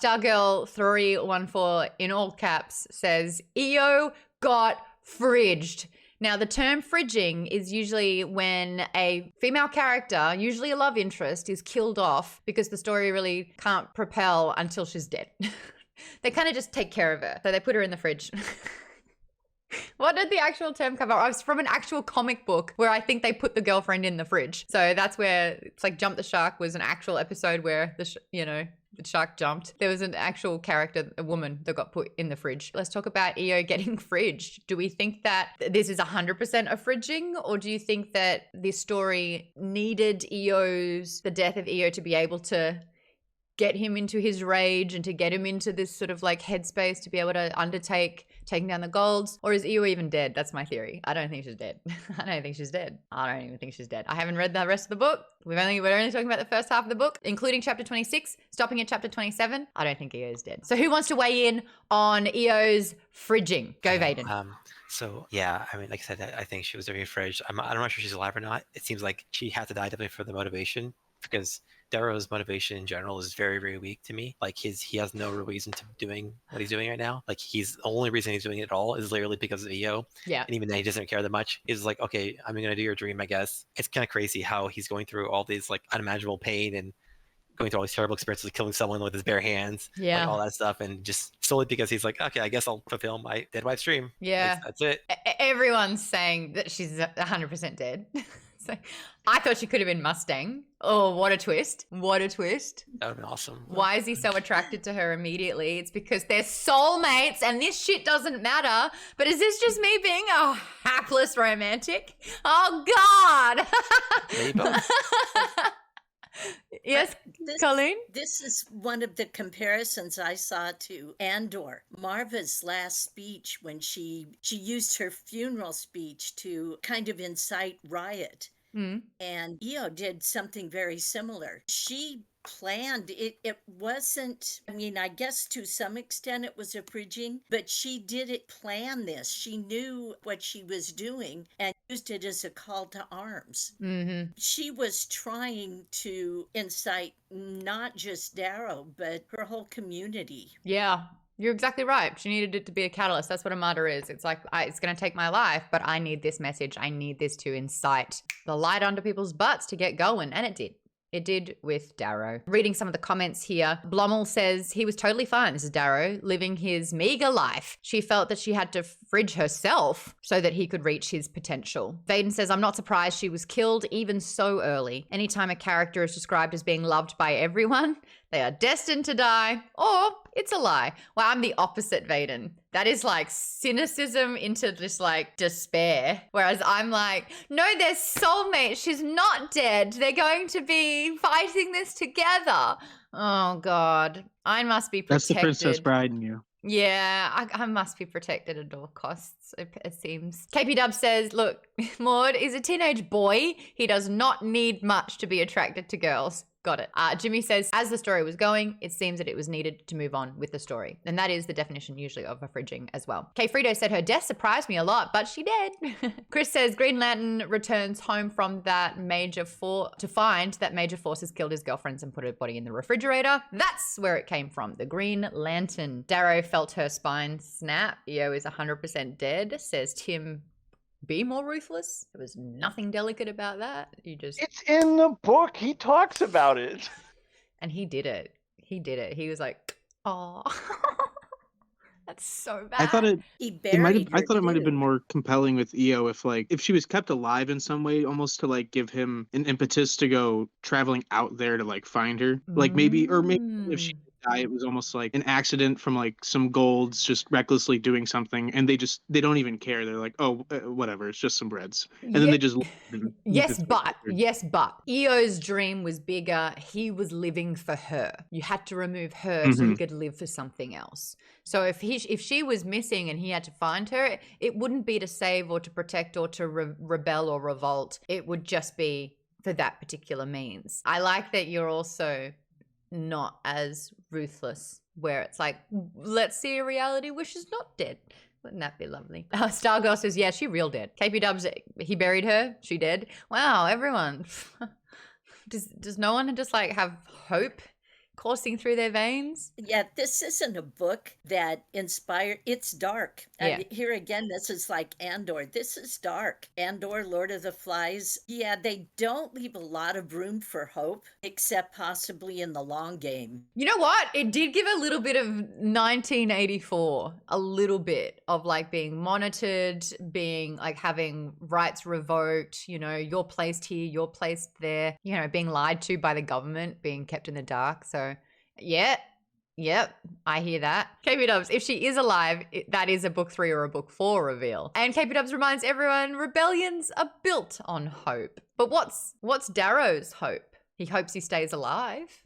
Stargirl314 in all caps says, EO got fridged. Now, the term fridging is usually when a female character, usually a love interest, is killed off because the story really can't propel until she's dead. They kind of just take care of her. So they put her in the fridge. What did the actual term cover? I was from an actual comic book where I think they put the girlfriend in the fridge. So that's where it's like Jump the Shark was an actual episode where the shark jumped. There was an actual character, a woman, that got put in the fridge. Let's talk about EO getting fridged. Do we think that this is 100% a fridging, or do you think that this story needed the death of EO to be able to get him into his rage and to get him into this sort of like headspace to be able to undertake taking down the golds? Or is EO even dead? That's my theory. I don't think she's dead. I don't think she's dead. I don't even think she's dead. I haven't read the rest of the book. We're only talking about the first half of the book, including chapter 26, stopping at chapter 27. I don't think EO is dead. So who wants to weigh in on EO's fridging? Go, Vaden. So yeah, I mean, like I said, I think she was very fridged. I'm not sure she's alive or not. It seems like she had to die definitely for the motivation, because Darrow's motivation in general is very, very weak to me. Like he has no real reason to doing what he's doing right now. Like the only reason he's doing it at all is literally because of EO. Yeah. And even then he doesn't care that much. He's like, okay, I'm going to do your dream, I guess. It's kind of crazy how he's going through all these like unimaginable pain and going through all these terrible experiences of killing someone with his bare hands. Yeah. Like all that stuff. And just solely because he's like, okay, I guess I'll fulfill my dead wife's dream. Yeah. That's it. Everyone's saying that she's 100% dead. So I thought she could have been Mustang. Oh, what a twist. What a twist. That would be awesome. Why is he so attracted to her immediately? It's because they're soulmates and this shit doesn't matter. But is this just me being a hapless romantic? Oh, God. Yes, Colleen? This is one of the comparisons I saw to Andor. Marva's last speech, when she used her funeral speech to kind of incite riot. And EO did something very similar. She planned it. It wasn't, I mean, I guess to some extent it was a fridging, but she didn't plan this. She knew what she was doing and used it as a call to arms. Mm-hmm. She was trying to incite not just Darrow, but her whole community. Yeah. You're exactly right. She needed it to be a catalyst. That's what a martyr is. It's like, it's going to take my life, but I need this message. I need this to incite the light under people's butts to get going. And it did. It did with Darrow. Reading some of the comments here, Blommel says he was totally fine. This is Darrow, living his meager life. She felt that she had to fridge herself so that he could reach his potential. Vaden says, I'm not surprised she was killed even so early. Anytime a character is described as being loved by everyone, they are destined to die, or it's a lie. Well, I'm the opposite, Vaden. That is like cynicism into just like despair. Whereas I'm like, no, they're soulmates. She's not dead. They're going to be fighting this together. Oh, God. I must be protected. That's the Princess Bride in you. Yeah, I must be protected at all costs, it seems. KP Dub says, look, Maude is a teenage boy. He does not need much to be attracted to girls. Got it. Jimmy says, as the story was going, it seems that it was needed to move on with the story. And that is the definition usually of a fridging as well. Kay Frito said her death surprised me a lot, but she did. Chris says Green Lantern returns home from that to find that Major Force has killed his girlfriends and put her body in the refrigerator. That's where it came from. The Green Lantern. Darrow felt her spine snap. EO is 100% dead, says Tim. Be more ruthless. There was nothing delicate about that. It's in the book. He talks about it. And he did it. He was like, oh, that's so bad. I thought it might have been more compelling with EO if she was kept alive in some way, almost to like give him an impetus to go traveling out there to like find her. Like maybe if she die, it was almost like an accident from like some golds just recklessly doing something, and they don't even care. They're like, oh, whatever, it's just some breads, and then they just yes but EO's dream was bigger. He was living for her. You had to remove her so he could live for something else. So if she was missing and he had to find her, it wouldn't be to save or to protect or to rebel or revolt. It would just be for that particular means. I like that you're also not as ruthless, where it's like, let's see a reality where she's not dead. Wouldn't that be lovely? Stargirl says, yeah, she real dead. KP Dubs, he buried her, she dead. Wow, everyone. Does no one just like have hope? coursing through their veins. Yeah, this isn't a book that inspired. It's dark. Yeah. Here again, this is like Andor. This is dark. Andor, Lord of the Flies. Yeah, they don't leave a lot of room for hope, except possibly in the long game. You know what? It did give a little bit of 1984, a little bit of like being monitored, being like having rights revoked, you know, you're placed here, you're placed there, you know, being lied to by the government, being kept in the dark. So, yeah. Yep, I hear that. KP Dubs, if she is alive, that is a book 3 or a book 4 reveal. And KP Dubs reminds everyone rebellions are built on hope. But what's Darrow's hope? He hopes he stays alive.